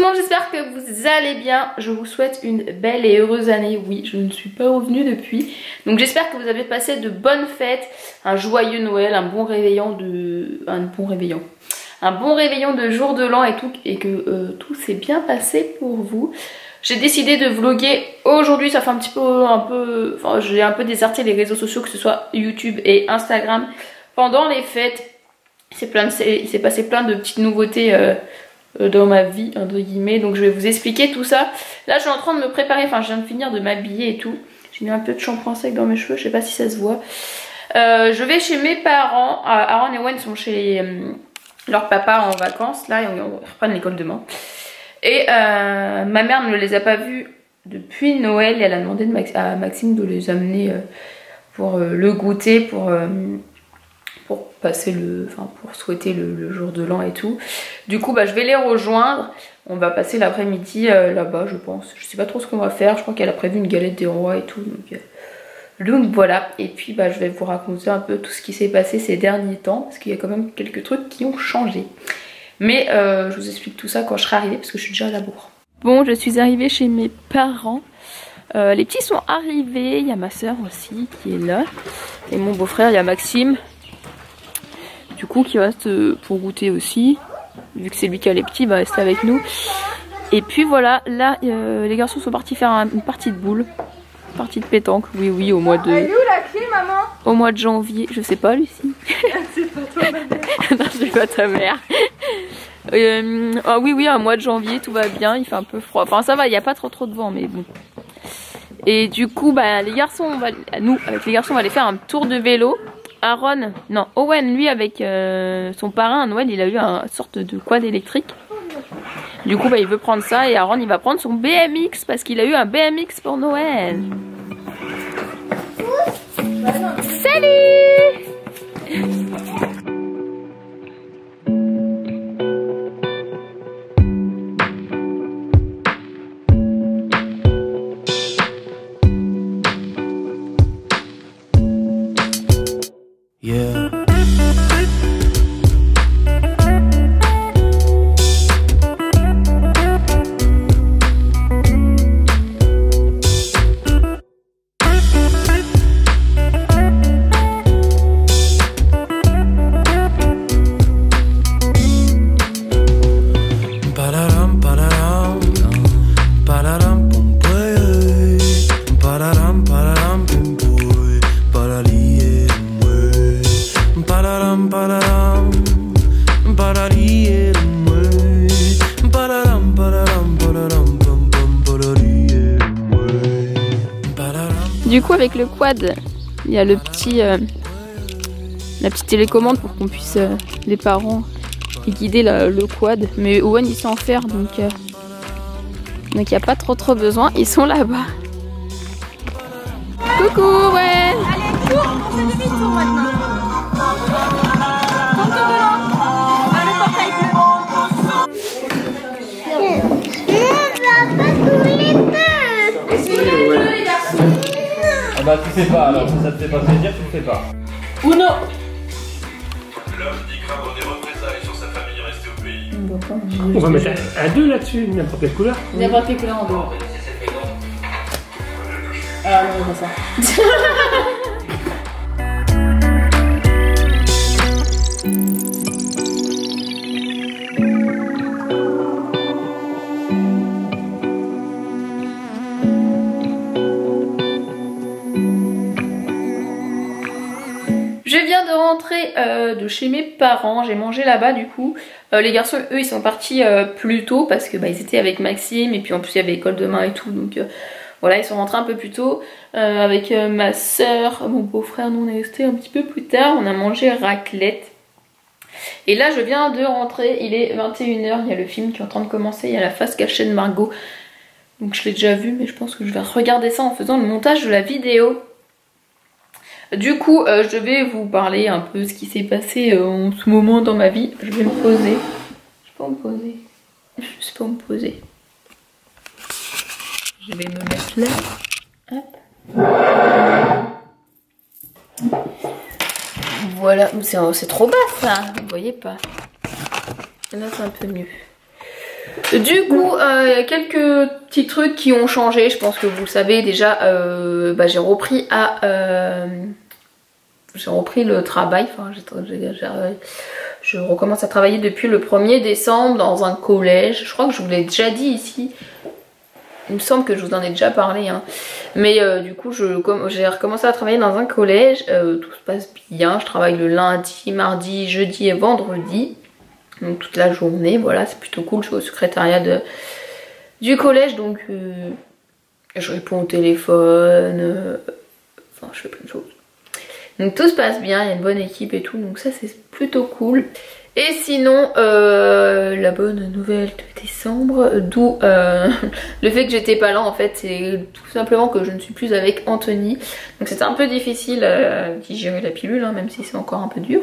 monde, j'espère que vous allez bien. Je vous souhaite une belle et heureuse année. Oui, je ne suis pas revenue depuis. Donc j'espère que vous avez passé de bonnes fêtes, un joyeux Noël, un bon réveillon de jour de l'an et tout, et que tout s'est bien passé pour vous. J'ai décidé de vlogger aujourd'hui, ça fait enfin j'ai un peu déserté les réseaux sociaux, que ce soit YouTube et Instagram pendant les fêtes. Il s'est passé plein de petites nouveautés dans ma vie entre guillemets, donc je vais vous expliquer tout ça. Là je suis en train de me préparer, enfin je viens de finir de m'habiller et tout. J'ai mis un peu de shampoing sec dans mes cheveux, je sais pas si ça se voit. Je vais chez mes parents, Aaron et Owen sont chez leur papa en vacances, là ils reprennent l'école demain. Et ma mère ne les a pas vus depuis Noël et elle a demandé à Maxime de les amener pour le goûter, pour passer pour souhaiter le jour de l'an et tout. Du coup je vais les rejoindre. On va passer l'après-midi là-bas je pense. Je sais pas trop ce qu'on va faire. Je crois qu'elle a prévu une galette des rois et tout. Donc voilà. Et puis je vais vous raconter un peu tout ce qui s'est passé ces derniers temps. Parce qu'il y a quand même quelques trucs qui ont changé. Mais je vous explique tout ça quand je serai arrivée parce que je suis déjà à la bourre. Bon, je suis arrivée chez mes parents. Les petits sont arrivés. Il y a ma soeur aussi qui est là. Et mon beau-frère, il y a Maxime. Du coup qui reste pour goûter aussi. Vu que c'est lui qui a les petits, il va rester avec nous. Et puis voilà, là les garçons sont partis faire une partie de boules. Une partie de pétanque, oui, au mois de... Elle est où la clé, maman? Au mois de janvier, je sais pas Lucie. C'est pas toi ma mère. Non, c'est pas ta mère. Oui, au mois de janvier tout va bien, il fait un peu froid. Enfin ça va, il n'y a pas trop de vent mais bon. Et du coup les garçons, avec les garçons on va aller faire un tour de vélo. Owen lui avec son parrain Noël, il a eu une sorte de quad électrique. Du coup il veut prendre ça et Aaron il va prendre son BMX parce qu'il a eu un BMX pour Noël. Salut! Du coup avec le quad, il y a la petite télécommande pour qu'on puisse, les parents, guider le quad. Mais Owen il sait en faire donc il n'y a pas trop besoin, ils sont là-bas. Coucou Owen! Allez, tour, on fait demi-tour maintenant. Compte de volant. Le portail bleu. On va pas tous les deux. Essayez les garçons. Ah bah tu sais pas alors, si ça te fait pas plaisir, tu le fais pas. Uno. L'homme dit craindre des représailles sur sa famille restée au pays. On va mettre un 2 là-dessus, n'importe quelle couleur. N'importe quelle couleur en deux. Ah non, pas ça. Je viens de rentrer de chez mes parents, j'ai mangé là-bas du coup. Les garçons eux ils sont partis plus tôt parce que ils étaient avec Maxime et puis en plus il y avait école demain et tout donc voilà ils sont rentrés un peu plus tôt. Avec ma soeur, mon beau-frère, nous on est restés un petit peu plus tard, on a mangé raclette. Et là je viens de rentrer, il est 21h, il y a le film qui est en train de commencer, il y a la face cachée de Margot. Donc je l'ai déjà vu mais je pense que je vais regarder ça en faisant le montage de la vidéo. Du coup je vais vous parler un peu de ce qui s'est passé en ce moment dans ma vie. Je vais me poser. Je peux me poser. Je sais pas me poser. Je vais me mettre là. Hop. Voilà, c'est trop bas ça, vous voyez pas. Là c'est un peu mieux. Du coup, il y a quelques petits trucs qui ont changé. Je pense que vous le savez déjà. J'ai repris le travail. Enfin, je recommence à travailler depuis le 1er décembre dans un collège. Je crois que je vous l'ai déjà dit ici. Il me semble que je vous en ai déjà parlé. Hein. Mais du coup, j'ai recommencé à travailler dans un collège. Tout se passe bien. Je travaille le lundi, mardi, jeudi et vendredi. Donc toute la journée, voilà, c'est plutôt cool. Je suis au secrétariat du collège, donc je réponds au téléphone, enfin je fais plein de choses. Donc tout se passe bien, il y a une bonne équipe et tout, donc ça c'est plutôt cool. Et sinon, la bonne nouvelle de décembre, d'où le fait que j'étais pas là en fait, c'est tout simplement que je ne suis plus avec Anthony. Donc c'était un peu difficile à digérer la pilule, hein, même si c'est encore un peu dur,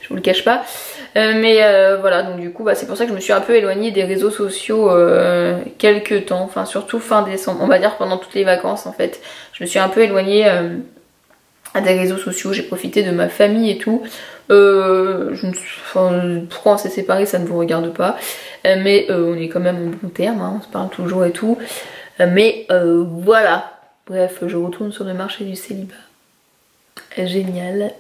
je vous le cache pas. Mais voilà, donc du coup c'est pour ça que je me suis un peu éloignée des réseaux sociaux quelques temps, enfin surtout fin décembre, on va dire pendant toutes les vacances en fait. Je me suis un peu éloignée à des réseaux sociaux, j'ai profité de ma famille et tout. Pourquoi on s'est séparés, ça ne vous regarde pas, mais on est quand même en bon terme, hein, on se parle toujours et tout, mais voilà, bref, je retourne sur le marché du célibat. Génial.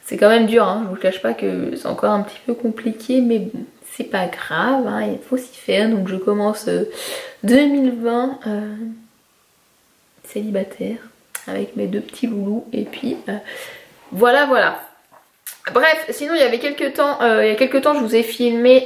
C'est quand même dur, hein, je vous cache pas que c'est encore un petit peu compliqué, mais bon, c'est pas grave, hein, il faut s'y faire. Donc je commence 2020 célibataire avec mes 2 petits loulous, et puis voilà. Bref, sinon il y a quelques temps je vous ai filmé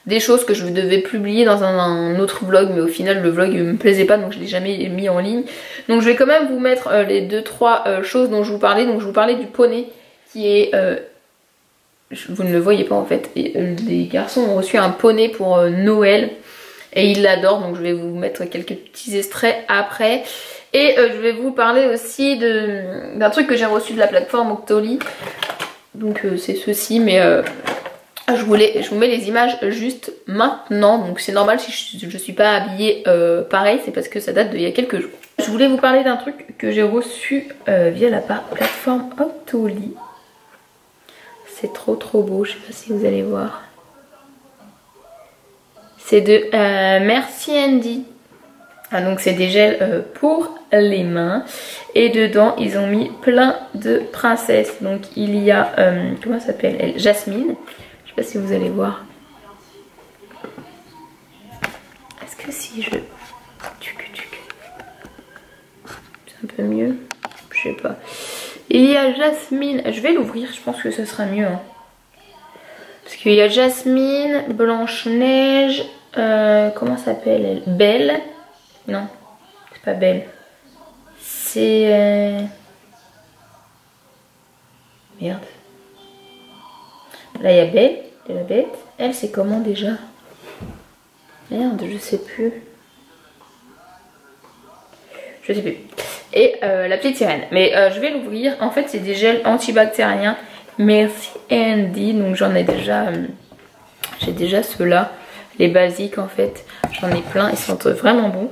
des choses que je devais publier dans un autre vlog, mais au final le vlog me plaisait pas, donc je l'ai jamais mis en ligne. Donc je vais quand même vous mettre les 2-3 choses dont je vous parlais. Donc je vous parlais du poney qui est... vous ne le voyez pas en fait. Et, les garçons ont reçu un poney pour Noël et ils l'adorent, donc je vais vous mettre quelques petits extraits après. Et je vais vous parler aussi d'un truc que j'ai reçu de la plateforme Octoly. Donc c'est ceci, mais je vous mets les images juste maintenant. Donc c'est normal si je suis pas habillée pareil, c'est parce que ça date d'il y a quelques jours. Je voulais vous parler d'un truc que j'ai reçu via la plateforme Octoly. C'est trop beau, je sais pas si vous allez voir. C'est de Merci Andy. Ah, donc c'est des gels pour les mains, et dedans ils ont mis plein de princesses. Donc il y a comment elle s'appelle elle, Jasmine. Je sais pas si vous allez voir. Est-ce que si je c'est un peu mieux, je sais pas. Il y a Jasmine, je vais l'ouvrir, je pense que ce sera mieux hein. Parce qu'il y a Jasmine, Blanche-Neige, comment s'appelle elle, Belle. Non, c'est pas Belle. C'est... Merde. Là, il y a Belle, de la bête. Elle, c'est comment déjà? Merde, je sais plus. Je sais plus. Et la petite sirène. Mais je vais l'ouvrir. En fait, c'est des gels antibactériens. Merci Andy. Donc, j'en ai déjà... j'ai déjà ceux-là. Les basiques en fait, j'en ai plein, ils sentent vraiment bons.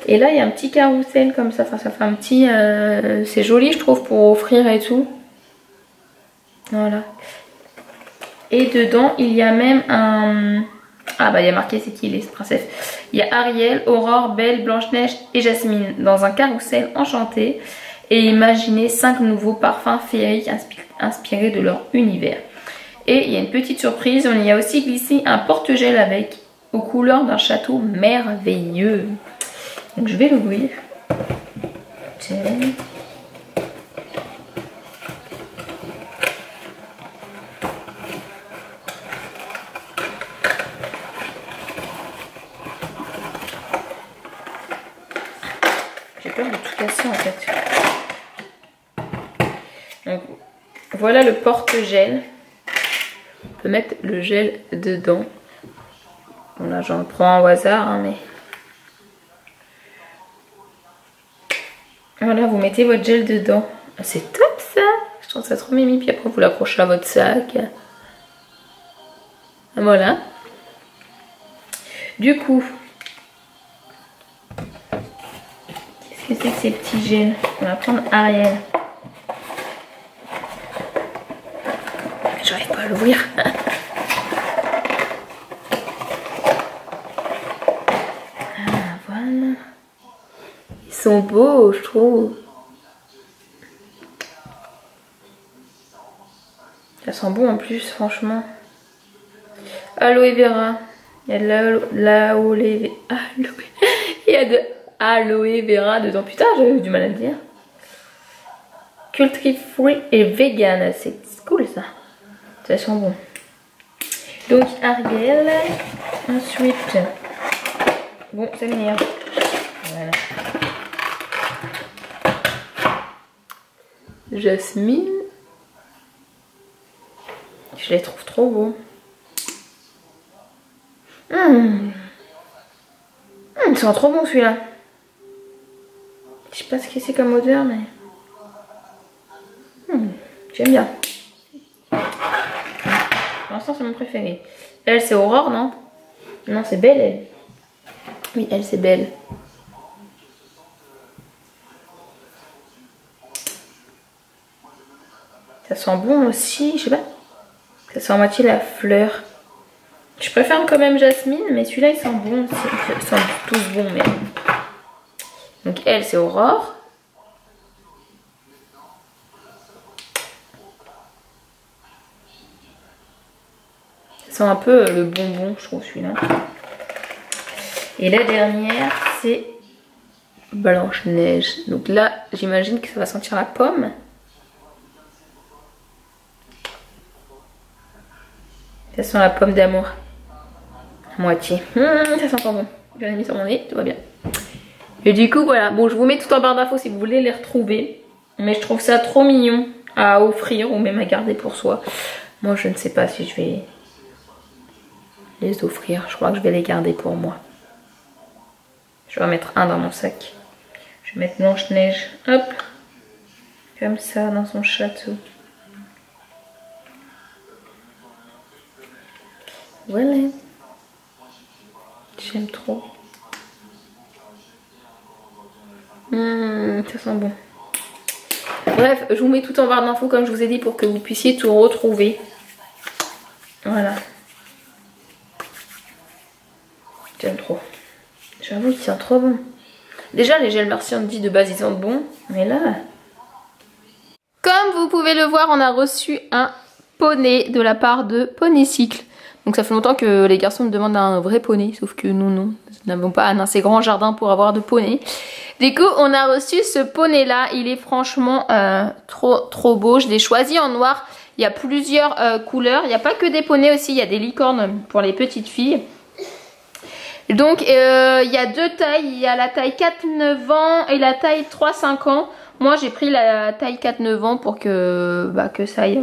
Et là il y a un petit carrousel comme ça, enfin ça fait un petit... c'est joli je trouve pour offrir et tout. Voilà. Et dedans il y a même un... Ah bah il y a marqué c'est qui les princesses. Il y a Ariel, Aurore, Belle, Blanche-Neige et Jasmine dans un carrousel enchanté. Et imaginez 5 nouveaux parfums féeriques inspirés de leur univers. Et il y a une petite surprise, on y a aussi glissé un porte-gel avec, aux couleurs d'un château merveilleux. Donc je vais l'ouvrir. Tiens. J'ai peur de tout casser en fait. Donc voilà le porte-gel. On peut mettre le gel dedans. Bon là j'en prends au hasard hein, mais... Voilà, vous mettez votre gel dedans. Ah, c'est top ça. Je trouve ça trop mimi. Puis après vous l'accrochez à votre sac. Voilà. Du coup, qu'est-ce que c'est que ces petits gels? On va prendre Ariel. J'arrive pas à l'ouvrir. sont beaux, je trouve. Ça sent bon en plus, franchement. Aloe vera. Il y a de il y a de aloe vera dedans. Putain, j'avais eu du mal à le dire. Cruelty free et vegan. C'est cool ça. Ça sent bon. Donc Ariel. Ensuite. Bon, c'est le meilleur. Voilà. Jasmine. Je les trouve trop beaux. Il sent trop bon celui-là. Je sais pas ce que c'est comme odeur, mais j'aime bien. Pour l'instant, c'est mon préféré. Elle, c'est Aurore, non? Non, c'est Belle, elle. Oui, elle, c'est Belle. Ça sent bon aussi, je sais pas. Ça sent à moitié la fleur. Je préfère quand même Jasmine, mais celui-là il sent bon aussi. Ils sentent tous bons même. Donc elle c'est Aurore. Ça sent un peu le bonbon, je trouve celui-là. Et la dernière c'est Blanche-Neige. Donc là j'imagine que ça va sentir la pomme. Ça sent la pomme d'amour. À moitié. Ça sent pas bon. Je l'ai mis sur mon nez, tout va bien. Et du coup, voilà. Bon, je vous mets tout en barre d'infos si vous voulez les retrouver. Mais je trouve ça trop mignon à offrir ou même à garder pour soi. Moi, je ne sais pas si je vais les offrir. Je crois que je vais les garder pour moi. Je vais en mettre un dans mon sac. Je vais mettre Blanche-Neige. Hop. Comme ça, dans son château. Voilà. J'aime trop. Ça sent bon. Bref, je vous mets tout en barre d'infos comme je vous ai dit pour que vous puissiez tout retrouver. Voilà. J'aime trop. J'avoue qu'ils sont trop bons. Déjà les gels Merci Andy de base ils sentent bon. Mais là... Comme vous pouvez le voir, on a reçu un poney de la part de Poneycycle. Donc ça fait longtemps que les garçons me demandent un vrai poney, sauf que nous non, nous n'avons pas un assez grand jardin pour avoir de poney. Du coup on a reçu ce poney là, il est franchement trop beau, je l'ai choisi en noir. Il y a plusieurs couleurs, il n'y a pas que des poneys aussi, il y a des licornes pour les petites filles. Donc il y a deux tailles, il y a la taille 4-9 ans et la taille 3-5 ans. Moi j'ai pris la taille 4-9 ans pour que ça aille...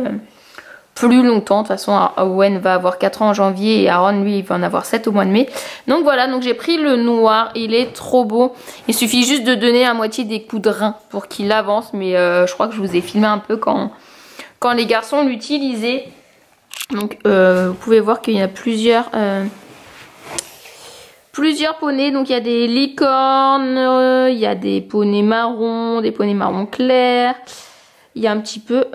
plus longtemps. De toute façon Owen va avoir 4 ans en janvier et Aaron lui il va en avoir 7 au mois de mai. Donc voilà, donc j'ai pris le noir, il est trop beau. Il suffit juste de donner à moitié des coups de rein pour qu'il avance, mais je crois que je vous ai filmé un peu quand les garçons l'utilisaient. Donc vous pouvez voir qu'il y a plusieurs poneys. Donc il y a des licornes, il y a des poneys marrons, des poneys marron clairs. Il y a un petit peu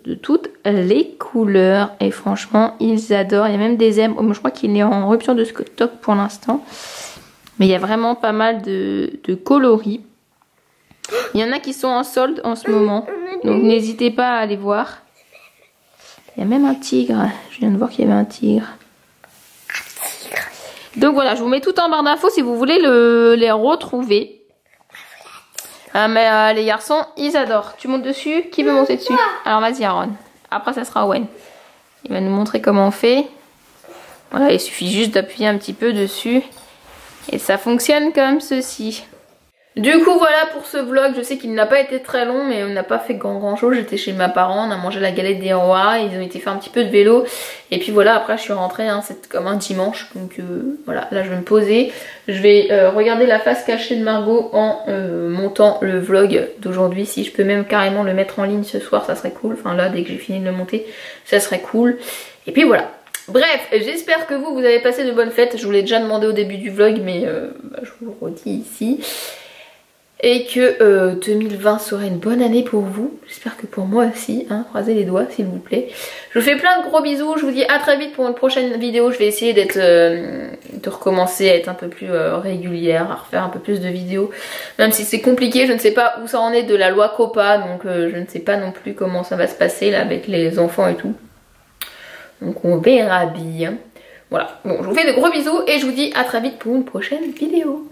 de toutes les couleurs et franchement ils adorent. Il y a même des zèbres, je crois qu'il est en rupture de stock pour l'instant, mais il y a vraiment pas mal de coloris. Il y en a qui sont en solde en ce moment, donc n'hésitez pas à aller voir. Il y a même un tigre, je viens de voir qu'il y avait un tigre. Donc voilà, je vous mets tout en barre d'infos si vous voulez les retrouver. Mais les garçons, ils adorent. Tu montes dessus? Qui veut monter dessus? Alors vas-y Aaron. Après ça sera Owen. Il va nous montrer comment on fait. Voilà, il suffit juste d'appuyer un petit peu dessus. Et ça fonctionne comme ceci. Du coup voilà pour ce vlog, je sais qu'il n'a pas été très long mais on n'a pas fait grand chose. J'étais chez mes parents, on a mangé la galette des rois, ils ont été faire un petit peu de vélo. Et puis voilà, après je suis rentrée, hein, c'est comme un dimanche. Donc voilà, là je vais me poser. Je vais regarder la face cachée de Margot en montant le vlog d'aujourd'hui. Si je peux même carrément le mettre en ligne ce soir, ça serait cool. Enfin là, dès que j'ai fini de le monter, ça serait cool. Et puis voilà. Bref, j'espère que vous avez passé de bonnes fêtes. Je vous l'ai déjà demandé au début du vlog, mais je vous le redis ici. Et que 2020 sera une bonne année pour vous. J'espère que pour moi aussi, hein, croisez les doigts s'il vous plaît. Je vous fais plein de gros bisous, je vous dis à très vite pour une prochaine vidéo. Je vais essayer d'être de recommencer à être un peu plus régulière, à refaire un peu plus de vidéos. Même si c'est compliqué, je ne sais pas où ça en est de la loi COPPA, donc je ne sais pas non plus comment ça va se passer là avec les enfants et tout. Donc on verra bien. Voilà, bon, je vous fais de gros bisous et je vous dis à très vite pour une prochaine vidéo.